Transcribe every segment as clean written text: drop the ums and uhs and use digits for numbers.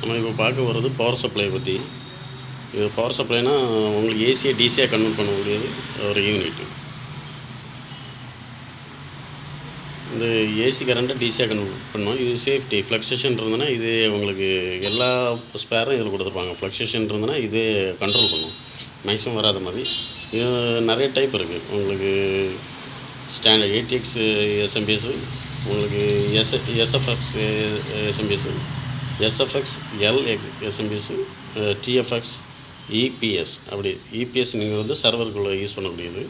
நம்ம இப்போ பார்க்க வர்றது பவர் சப்ளை பற்றி. இது பவர் சப்ளைனா உங்களுக்கு ஏசியை டிசியாக கன்வெர்ட் பண்ணக்கூடியது ஒரு யூனிட்டு. இந்த ஏசி கரண்ட்டை டிசியாக கன்வெர்ட் பண்ணுவோம். இது சேஃப்டி. ஃப்ளக்சுவேஷன் இருந்ததுன்னா இது உங்களுக்கு எல்லா ஸ்பேரும் இதில் கொடுத்துருப்பாங்க. ஃப்ளக்சுவேஷன் இருந்ததுன்னா இது கண்ட்ரோல் பண்ணும், மேக்ஸிமம் வராத மாதிரி. இது நிறைய டைப் இருக்குது. உங்களுக்கு ஸ்டாண்டர்ட் ஏடிஎக்ஸ் எஸ்எம்பிஎஸ், உங்களுக்கு SFX SMPS, SFX SMPS, DFX, EPS. அப்படி இபிஎஸ் நீங்கள் வந்து சர்வருக்குள்ளே யூஸ் பண்ணக்கூடியது.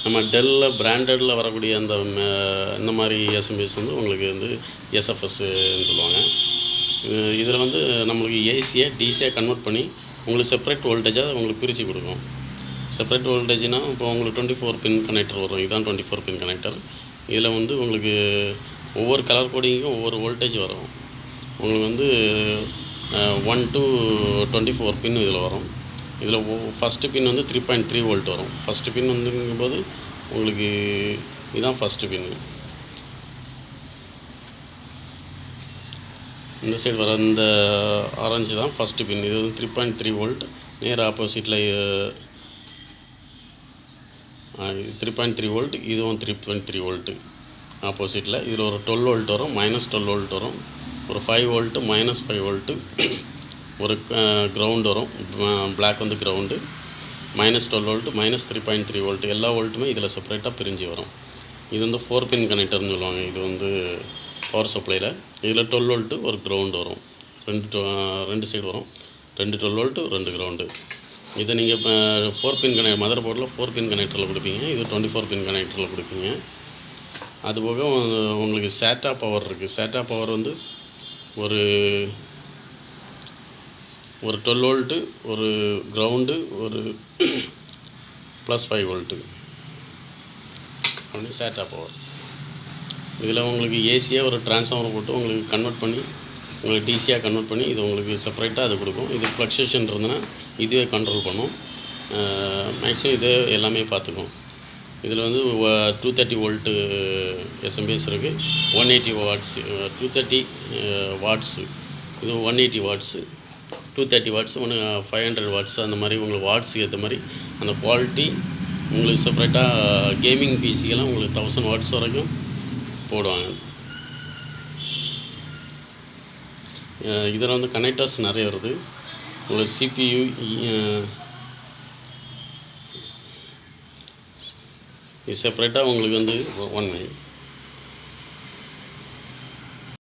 நம்ம டெல்லில் பிராண்டடில் வரக்கூடிய அந்த இந்த மாதிரி எஸ்எம்பிஎஸ் வந்து உங்களுக்கு வந்து எஸ்எஃப்எஸ்ன்னு சொல்லுவாங்க. இதில் வந்து நம்மளுக்கு ஏசியை டிசியாக கன்வெர்ட் பண்ணி உங்களுக்கு செப்பரேட் வோல்டேஜாக உங்களுக்கு பிரித்து கொடுக்கும். செப்பரேட் வோல்டேஜ்னால் இப்போ உங்களுக்கு 24 பின் கனெக்டர் வரும். இதுதான் 24 பின் கனெக்டர். இதில் வந்து உங்களுக்கு ஒவ்வொரு கலர் கோடிங்கும் ஒவ்வொரு வோல்டேஜ் வரும். உங்களுக்கு வந்து 1 to 24 பின் இதில் வரும். இதில் ஃபஸ்ட்டு பின் வந்து 3.3 வோல்ட் வரும். ஃபஸ்ட்டு பின் வந்துங்கும்போது உங்களுக்கு இதுதான் ஃபஸ்ட்டு பின்னு. இந்த சைடு வர இந்த ஆரஞ்சு தான் ஃபஸ்ட்டு பின். இது வந்து 3.3 வோல்ட். நேர் ஆப்போசிட்டில் 3.3 வோல்ட், இதுவும் 3.3 வோல்ட்டு ஆப்போசிட்டில். இதில் ஒரு 12 வோல்ட் வரும், -12 வோல்ட் வரும், ஒரு 5 வோல்ட்டு, -5 வோல்ட்டு, ஒரு கிரவுண்ட் வரும். பிளாக் வந்து கிரவுண்டு, -12 வோல்ட்டு, -3.3 வோல்ட்டு. எல்லா வோல்ட்டுமே இதில் செப்பரேட்டாக பிரிஞ்சு வரும். இது வந்து 4 பின் கனெக்டர்னு சொல்லுவாங்க. இது வந்து பவர் சப்ளையில். இதில் 12 வோல்ட்டு ஒரு கிரவுண்டு வரும். ரெண்டு சைடு வரும். 2 12 வோல்ட்டு, 2 கிரவுண்டு. இதை நீங்கள் இப்போ 4 பின் மதர் போர்டில் 4 பின் கனெக்டரில் கொடுப்பீங்க. இது 24 பின் கனெக்டரில் கொடுப்பீங்க. அதுபோக உங்களுக்கு சேட்டா பவர் இருக்குது. சேட்டா பவர் வந்து ஒரு 12 வோல்ட்டு, ஒரு கிரவுண்டு, ஒரு +5 வோல்ட்டு அப்படி சேட்டா பவர். இதில் உங்களுக்கு ஏசியாக ஒரு டிரான்ஸ்ஃபார்மர் போட்டு உங்களுக்கு கன்வெர்ட் பண்ணி உங்களுக்கு டிசியாக கன்வெர்ட் பண்ணி இது உங்களுக்கு செப்பரேட்டாக அது கொடுக்கும். இது ஃப்ளக்சுவேஷன் இருந்ததுன்னா இதுவே கண்ட்ரோல் பண்ணும். மேக்ஸிமம் இது எல்லாமே பார்த்துக்கும். இதில் வந்து 230 வோல்ட்டு எஸ்எம்பிஎஸ் இருக்குது. 180 வாட்ஸு, 230 வாட்ஸு, இது 180 வாட்ஸு, 230 வாட்ஸு, 500 வாட்ஸு. அந்த மாதிரி உங்களுக்கு வாட்ஸுக்கு ஏற்ற மாதிரி அந்த குவாலிட்டி உங்களுக்கு செப்பரேட்டாக. கேமிங் பிசிக்கெல்லாம் உங்களுக்கு 1000 வாட்ஸ் வரைக்கும் போடுவாங்க. இதில் வந்து கனெக்டர்ஸ் நிறைய வருது. உங்களுக்கு சிபியு, இது செப்பரேட்டாக உங்களுக்கு வந்து 1 மினிட்